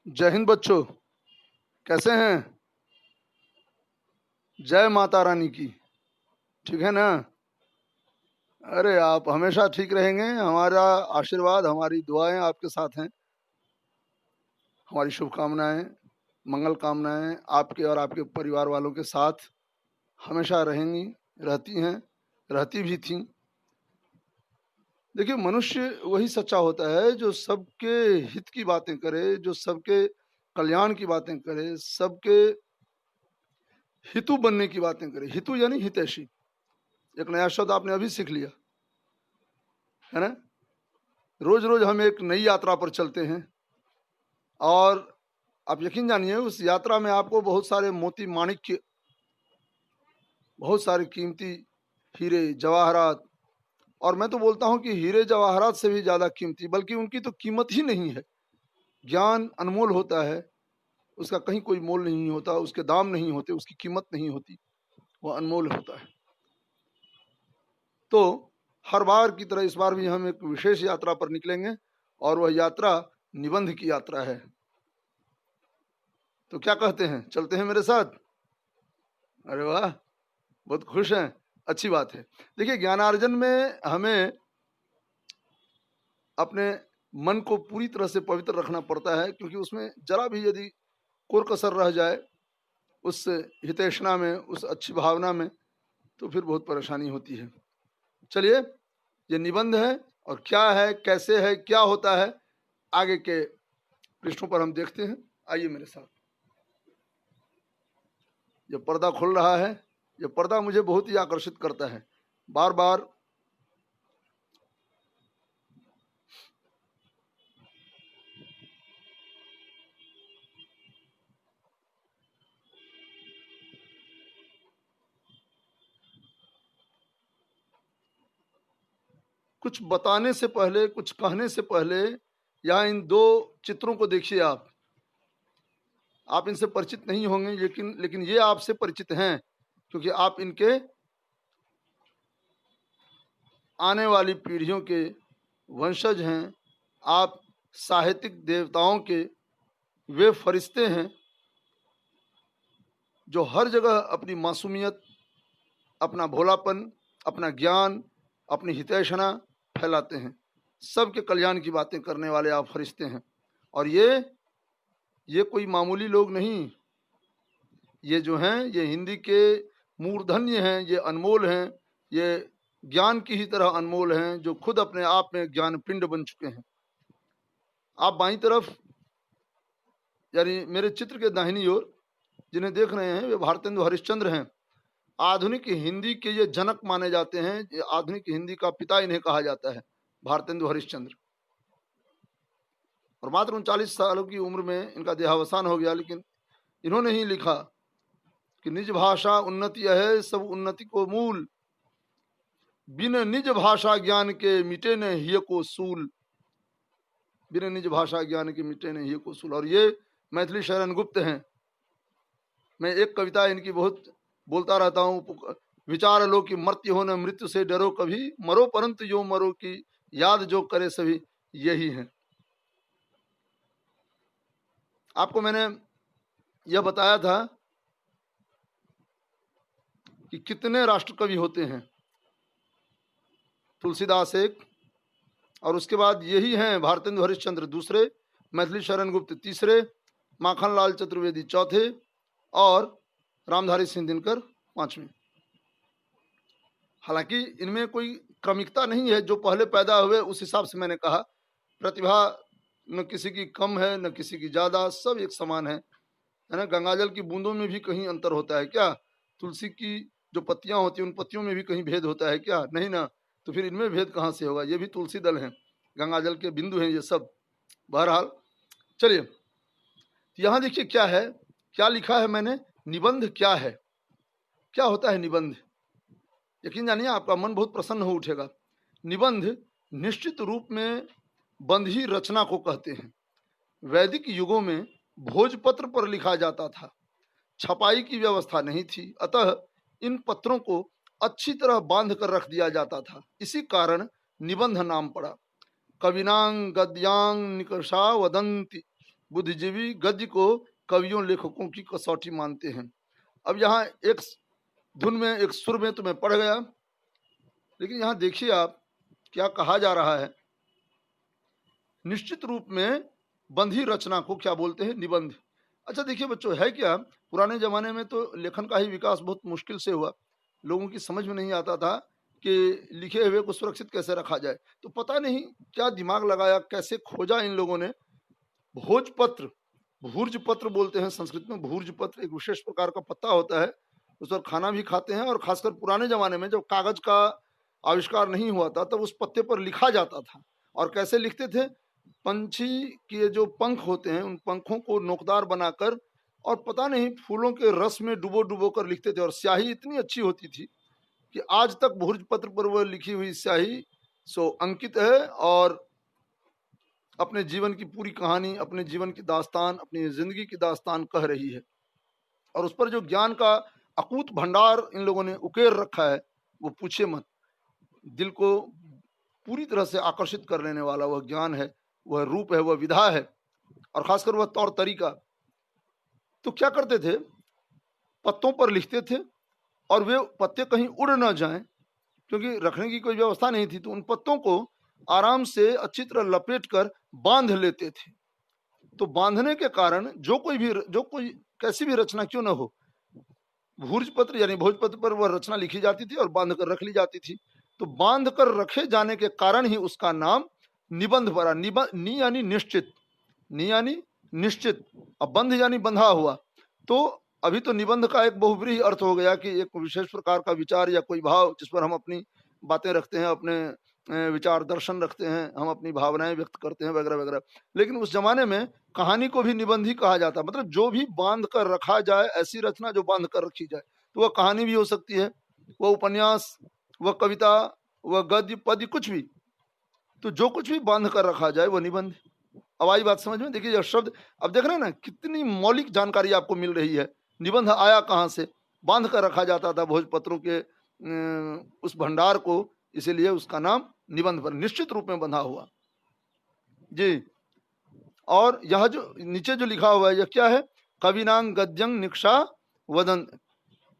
जय हिंद बच्चों, कैसे हैं? जय माता रानी की। ठीक है ना? अरे आप हमेशा ठीक रहेंगे। हमारा आशीर्वाद, हमारी दुआएं आपके साथ हैं। हमारी शुभकामनाएं, मंगल कामनाएं आपके और आपके परिवार वालों के साथ हमेशा रहेंगी, रहती हैं, रहती भी थीं। देखिए, मनुष्य वही सच्चा होता है जो सबके हित की बातें करे, जो सबके कल्याण की बातें करे, सबके हितु बनने की बातें करे। हितु यानी हितैषी। एक नया शब्द आपने अभी सीख लिया है ना। रोज रोज हम एक नई यात्रा पर चलते हैं और आप यकीन जानिए उस यात्रा में आपको बहुत सारे मोती माणिक्य, बहुत सारे कीमती हीरे जवाहरात, और मैं तो बोलता हूं कि हीरे जवाहरात से भी ज्यादा कीमती, बल्कि उनकी तो कीमत ही नहीं है। ज्ञान अनमोल होता है, उसका कहीं कोई मोल नहीं होता, उसके दाम नहीं होते, उसकी कीमत नहीं होती, वह अनमोल होता है। तो हर बार की तरह इस बार भी हम एक विशेष यात्रा पर निकलेंगे और वह यात्रा निबंध की यात्रा है। तो क्या कहते हैं, चलते हैं मेरे साथ? अरे वाह, बहुत खुश हैं, अच्छी बात है। देखिए, ज्ञानार्जन में हमें अपने मन को पूरी तरह से पवित्र रखना पड़ता है, क्योंकि उसमें जरा भी यदि कोर कसर रह जाए उस हितैषणा में, उस अच्छी भावना में, तो फिर बहुत परेशानी होती है। चलिए, ये निबंध है और क्या है, कैसे है, क्या होता है, आगे के पृष्ठों पर हम देखते हैं। आइए मेरे साथ। ये पर्दा खुल रहा है। ये पर्दा मुझे बहुत ही आकर्षित करता है। बार बार कुछ बताने से पहले, कुछ कहने से पहले, यहाँ इन दो चित्रों को देखिए। आप इनसे परिचित नहीं होंगे, लेकिन ये आपसे परिचित हैं, क्योंकि आप इनके आने वाली पीढ़ियों के वंशज हैं। आप साहित्यिक देवताओं के वे फरिश्ते हैं जो हर जगह अपनी मासूमियत, अपना भोलापन, अपना ज्ञान, अपनी हितैषणा फैलाते हैं। सबके कल्याण की बातें करने वाले आप फरिश्ते हैं। और ये कोई मामूली लोग नहीं। ये जो हैं, ये हिंदी के मूर्धन्य हैं, ये अनमोल हैं, ये ज्ञान की ही तरह अनमोल हैं, जो खुद अपने आप में ज्ञान पिंड बन चुके हैं। आप बाईं तरफ, यानी मेरे चित्र के दाहिनी ओर जिन्हें देख रहे हैं, वे भारतेंदु हरिश्चंद्र हैं। आधुनिक हिंदी के ये जनक माने जाते हैं। ये आधुनिक हिंदी का पिता इन्हें कहा जाता है, भारतेंदु हरिश्चंद्र। और मात्र 39 सालों की उम्र में इनका देहावसान हो गया, लेकिन इन्होंने ही लिखा कि निज भाषा उन्नति है सब उन्नति को मूल, बिन निज भाषा ज्ञान के मिटे न हिय को सूल। बिन निज भाषा ज्ञान के मिटे न हिय को सूल। और ये मैथिली शरण गुप्त हैं। मैं एक कविता इनकी बहुत बोलता रहता हूँ, विचार लो कि मर्त्य हो न मृत्यु से डरो कभी, मरो परंतु यो मरो की याद जो करे सभी यही है। आपको मैंने यह बताया था कि कितने राष्ट्र कवि होते हैं। तुलसीदास एक, और उसके बाद यही हैं भारतेंदु हरिश्चंद्र दूसरे, मैथिली शरण गुप्त तीसरे, माखनलाल चतुर्वेदी चौथे और रामधारी सिंह दिनकर पांचवें। हालांकि इनमें कोई क्रमिकता नहीं है, जो पहले पैदा हुए उस हिसाब से मैंने कहा। प्रतिभा न किसी की कम है न किसी की ज्यादा, सब एक समान है ना। गंगाजल की बूंदों में भी कहीं अंतर होता है क्या? तुलसी की जो पत्तियां होती हैं उन पत्तियों में भी कहीं भेद होता है क्या? नहीं ना। तो फिर इनमें भेद कहाँ से होगा? ये भी तुलसी दल हैं, गंगाजल के बिंदु हैं ये सब। बहरहाल चलिए, यहाँ देखिए क्या है, क्या लिखा है मैंने। निबंध क्या है, क्या होता है निबंध? यकीन जानिए आपका मन बहुत प्रसन्न हो उठेगा। निबंध निश्चित रूप में बंधी रचना को कहते हैं। वैदिक युगों में भोजपत्र पर लिखा जाता था, छपाई की व्यवस्था नहीं थी, अतः इन पत्रों को अच्छी तरह बांध कर रख दिया जाता था। इसी कारण निबंध नाम पड़ा। कविनां गद्यांग निकषा वदंती, बुद्धिजीवी गद्य को कवियों लेखकों की कसौटी मानते हैं। अब यहाँ एक धुन में, एक सुर में तो मैं पढ़ गया, लेकिन यहाँ देखिए आप क्या कहा जा रहा है। निश्चित रूप में बंधी रचना को क्या बोलते हैं? निबंध। अच्छा देखिए बच्चों, है क्या, पुराने जमाने में तो लेखन का ही विकास बहुत मुश्किल से हुआ। लोगों की समझ में नहीं आता था कि लिखे हुए को सुरक्षित कैसे रखा जाए। तो पता नहीं क्या दिमाग लगाया, कैसे खोजा इन लोगों ने। भोजपत्र, भूर्जपत्र बोलते हैं संस्कृत में। भूर्जपत्र एक विशेष प्रकार का पत्ता होता है, उस पर खाना भी खाते हैं। और खासकर पुराने जमाने में जब कागज का आविष्कार नहीं हुआ था, तब उस पत्ते पर लिखा जाता था। और कैसे लिखते थे? पंछी के जो पंख होते हैं, उन पंखों को नोकदार बनाकर और पता नहीं फूलों के रस में डुबो डुबो कर लिखते थे। और स्याही इतनी अच्छी होती थी कि आज तक भूर्जपत्र पर वह लिखी हुई स्याही सो अंकित है और अपने जीवन की पूरी कहानी, अपने जीवन की दास्तान, अपनी जिंदगी की दास्तान कह रही है। और उस पर जो ज्ञान का अकूत भंडार इन लोगों ने उकेर रखा है, वो पूछे मत। दिल को पूरी तरह से आकर्षित कर लेने वाला वह ज्ञान है, वह रूप है, वह विधा है, और खासकर वह तौर तरीका। तो क्या करते थे? पत्तों पर लिखते थे और वे पत्ते कहीं उड़ न जाएं, क्योंकि रखने की कोई व्यवस्था नहीं थी। तो उन पत्तों को आराम से अच्छी तरह लपेट कर बांध लेते थे। तो बांधने के कारण जो कोई कैसी भी रचना क्यों न हो, भूर्जपत्र यानी भोजपत्र पर वह रचना लिखी जाती थी और बांध कर रख ली जाती थी। तो बांध कर रखे जाने के कारण ही उसका नाम निबंध पड़ा। नी यानी निश्चित, नी यानी निश्चित, अब बंध यानी बंधा हुआ। तो अभी तो निबंध का एक बहुब्रीही अर्थ हो गया कि एक विशेष प्रकार का विचार या कोई भाव जिस पर हम अपनी बातें रखते हैं, अपने विचार दर्शन रखते हैं, हम अपनी भावनाएं व्यक्त करते हैं वगैरह वगैरह। लेकिन उस जमाने में कहानी को भी निबंध ही कहा जाता, मतलब जो भी बांध कर रखा जाए, ऐसी रचना जो बांध कर रखी जाए। तो वह कहानी भी हो सकती है, वह उपन्यास, वह कविता, वह गद्य पद्य, कुछ भी। तो जो कुछ भी बांध कर रखा जाए वह निबंध। अब आई बात समझ में? देखिए यह शब्द, अब देख रहे हैं ना कितनी मौलिक जानकारी आपको मिल रही है। निबंध आया कहाँ से? बांध कर रखा जाता था भोजपत्रों के उस भंडार को, इसीलिए उसका नाम निबंध पर निश्चित रूप में बंधा हुआ जी। और यह जो नीचे जो लिखा हुआ है, यह क्या है? कविनांग गद्यंग निक्षा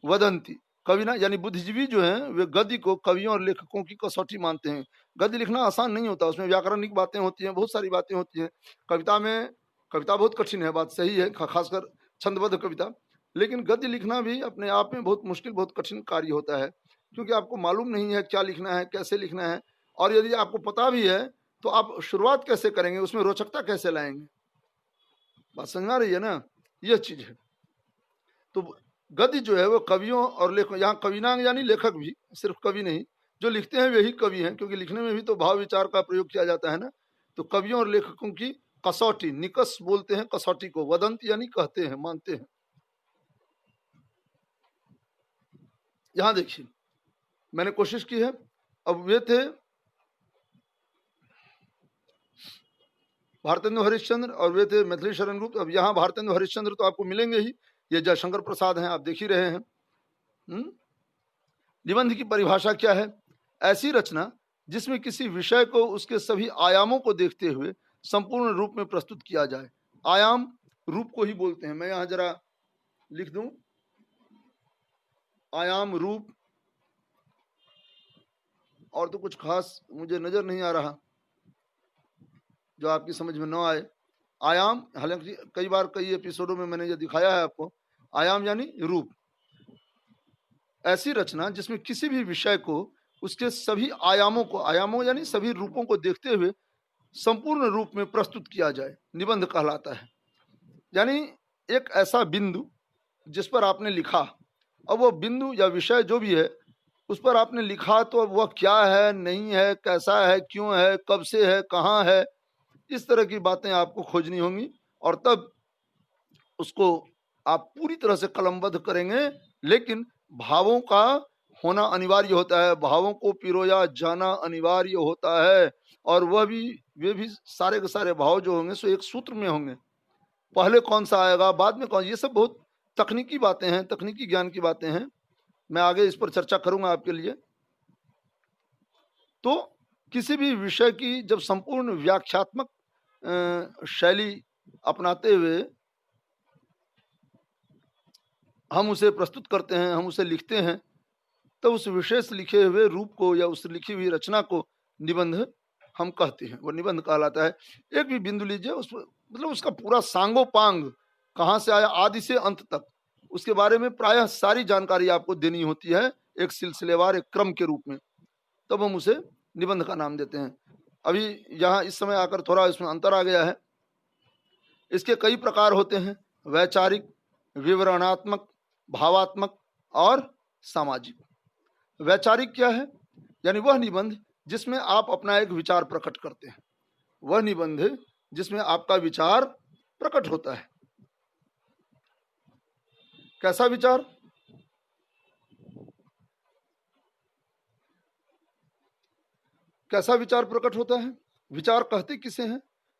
वदंती। कविना यानी बुद्धिजीवी जो हैं, वे गद्य को कवियों और लेखकों की कसौटी मानते हैं। गद्य लिखना आसान नहीं होता, उसमें व्याकरणिक बातें होती हैं, बहुत सारी बातें होती हैं। कविता बहुत कठिन है, बात सही है, खासकर छंदबद्ध कविता। लेकिन गद्य लिखना भी अपने आप में बहुत मुश्किल, बहुत कठिन कार्य होता है, क्योंकि आपको मालूम नहीं है क्या लिखना है, कैसे लिखना है। और यदि आपको पता भी है तो आप शुरुआत कैसे करेंगे, उसमें रोचकता कैसे लाएंगे? बात समझ में आ रही है ना? यह चीज है। तो गद्य जो है वो कवियों और लेखकों, यहाँ कविनांग यानी लेखक भी, सिर्फ कवि नहीं, जो लिखते हैं वही कवि हैं, क्योंकि लिखने में भी तो भाव विचार का प्रयोग किया जाता है ना। तो कवियों और लेखकों की कसौटी, निकस बोलते हैं कसौटी को, वदंत यानी कहते हैं, मानते हैं। यहां देखिए मैंने कोशिश की है। अब वे थे भारतेंदु हरिश्चंद्र और वे थे मैथिली शरण गुप्त। अब यहाँ भारतेंदु हरिश्चंद्र तो आपको मिलेंगे ही, ये जयशंकर प्रसाद हैं, आप देख ही रहे हैं। निबंध की परिभाषा क्या है? ऐसी रचना जिसमें किसी विषय को उसके सभी आयामों को देखते हुए संपूर्ण रूप में प्रस्तुत किया जाए। आयाम रूप को ही बोलते हैं। मैं यहाँ जरा लिख दूं, आयाम, रूप, और तो कुछ खास मुझे नजर नहीं आ रहा जो आपकी समझ में न आए। आयाम, हालांकि कई बार कई एपिसोडों में मैंने ये दिखाया है आपको। आयाम यानी रूप, ऐसी रचना जिसमें किसी भी विषय को उसके सभी आयामों को, आयामों यानी सभी रूपों को देखते हुए संपूर्ण रूप में प्रस्तुत किया जाए, निबंध कहलाता है। यानी एक ऐसा बिंदु जिस पर आपने लिखा, अब वो बिंदु या विषय जो भी है उस पर आपने लिखा, तो वह क्या है, नहीं है, कैसा है, क्यों है, कब से है, कहाँ है, इस तरह की बातें आपको खोजनी होंगी। और तब उसको आप पूरी तरह से कलमबद्ध करेंगे। लेकिन भावों का होना अनिवार्य होता है, भावों को पिरोया जाना अनिवार्य होता है। और वे भी सारे के सारे भाव जो होंगे सो एक सूत्र में होंगे। पहले कौन सा आएगा, बाद में कौन, ये सब बहुत तकनीकी बातें हैं, तकनीकी ज्ञान की बातें हैं। मैं आगे इस पर चर्चा करूंगा आपके लिए। तो किसी भी विषय की जब संपूर्ण व्याख्यात्मक शैली अपनाते हुए हम उसे प्रस्तुत करते हैं, हम उसे लिखते हैं, तो उस विशेष लिखे हुए रूप को या उस लिखी हुई रचना को निबंध हम कहते हैं, वो निबंध कहलाता है। एक भी बिंदु लीजिए, उस मतलब उसका पूरा सांगोपांग कहाँ से आया आदि से अंत तक, उसके बारे में प्रायः सारी जानकारी आपको देनी होती है एक सिलसिलेवार एक क्रम के रूप में, तब हम उसे निबंध का नाम देते हैं। अभी यहाँ इस समय आकर थोड़ा इसमें अंतर आ गया है। इसके कई प्रकार होते हैं, वैचारिक, विवरणात्मक, भावात्मक और सामाजिक। वैचारिक क्या है? यानी वह निबंध जिसमें आप अपना एक विचार प्रकट करते हैं, वह निबंध जिसमें आपका विचार प्रकट होता है। कैसा विचार? कैसा विचार प्रकट होता है? विचार कहते किसे हैं?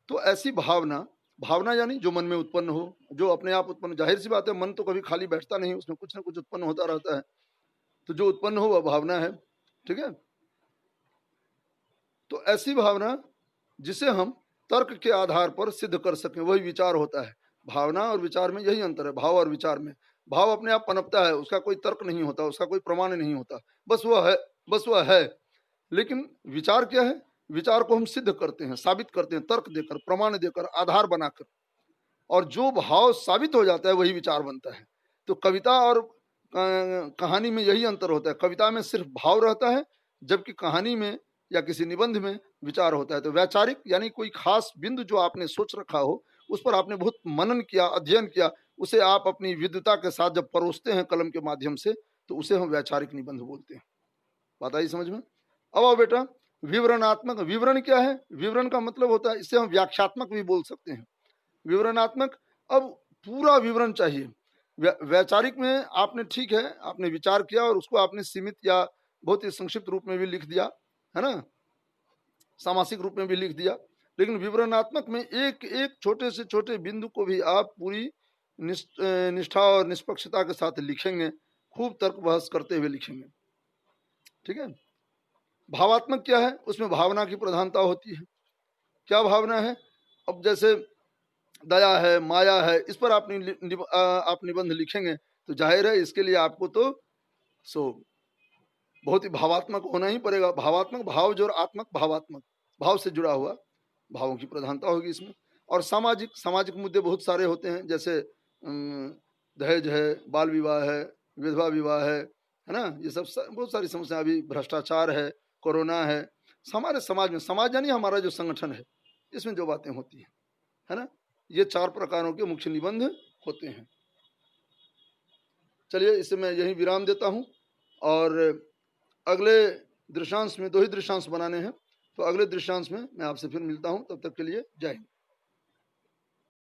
तो ऐसी भावना, भावना यानी जो मन में उत्पन्न हो, जो अपने आप उत्पन्न, जाहिर सी बात है मन तो कभी खाली बैठता नहीं, उसमें कुछ ना कुछ उत्पन्न होता रहता है, तो जो उत्पन्न हो वह भावना है। ठीक है, तो ऐसी भावना जिसे हम तर्क के आधार पर सिद्ध कर सकें, वही विचार होता है। भावना और विचार में यही अंतर है, भाव और विचार में। भाव अपने आप पनपता है, उसका कोई तर्क नहीं होता, उसका कोई प्रमाण नहीं होता, बस वह है, बस वह है। लेकिन विचार क्या है? विचार को हम सिद्ध करते हैं, साबित करते हैं, तर्क देकर, प्रमाण देकर, आधार बनाकर, और जो भाव साबित हो जाता है वही विचार बनता है। तो कविता और कहानी में यही अंतर होता है। कविता में सिर्फ भाव रहता है, जबकि कहानी में या किसी निबंध में विचार होता है। तो वैचारिक यानी कोई खास बिंदु जो आपने सोच रखा हो, उस पर आपने बहुत मनन किया, अध्ययन किया, उसे आप अपनी विद्वता के साथ जब परोसते हैं कलम के माध्यम से, तो उसे हम वैचारिक निबंध बोलते हैं। बात आई समझ में? अब आओ बेटा, विवरणात्मक। विवरण क्या है? विवरण का मतलब होता है, इससे हम व्याख्यात्मक भी बोल सकते हैं। विवरणात्मक, अब पूरा विवरण चाहिए। वैचारिक में आपने, ठीक है, आपने विचार किया और उसको आपने सीमित या बहुत ही संक्षिप्त रूप में भी लिख दिया, है ना, सामासिक रूप में भी लिख दिया। लेकिन विवरणात्मक में एक एक छोटे से छोटे बिंदु को भी आप पूरी निष्ठा और निष्पक्षता के साथ लिखेंगे, खूब तर्क बहस करते हुए लिखेंगे। ठीक है। भावात्मक क्या है? उसमें भावना की प्रधानता होती है। क्या भावना है? अब जैसे दया है, माया है, इस पर आप निबंध लिखेंगे तो जाहिर है इसके लिए आपको तो बहुत ही भावात्मक होना ही पड़ेगा। भावात्मक, भाव जो, आत्मक, भावात्मक, भाव से जुड़ा हुआ, भावों की प्रधानता होगी इसमें। और सामाजिक, सामाजिक मुद्दे बहुत सारे होते हैं, जैसे दहेज है, बाल विवाह है, विधवा विवाह है ना, ये सब बहुत सारी समस्या, अभी भ्रष्टाचार है, कोरोना है, हमारे समाज में, समाज यानी हमारा जो संगठन है, इसमें जो बातें होती हैं, है ना, ये 4 प्रकारों के मुख्य निबंध होते हैं। चलिए इसे मैं यही विराम देता हूं, और अगले दृश्यांश में 2 ही दृश्यांश बनाने हैं, तो अगले दृश्यांश में मैं आपसे फिर मिलता हूं। तब तक के लिए जय हिंद।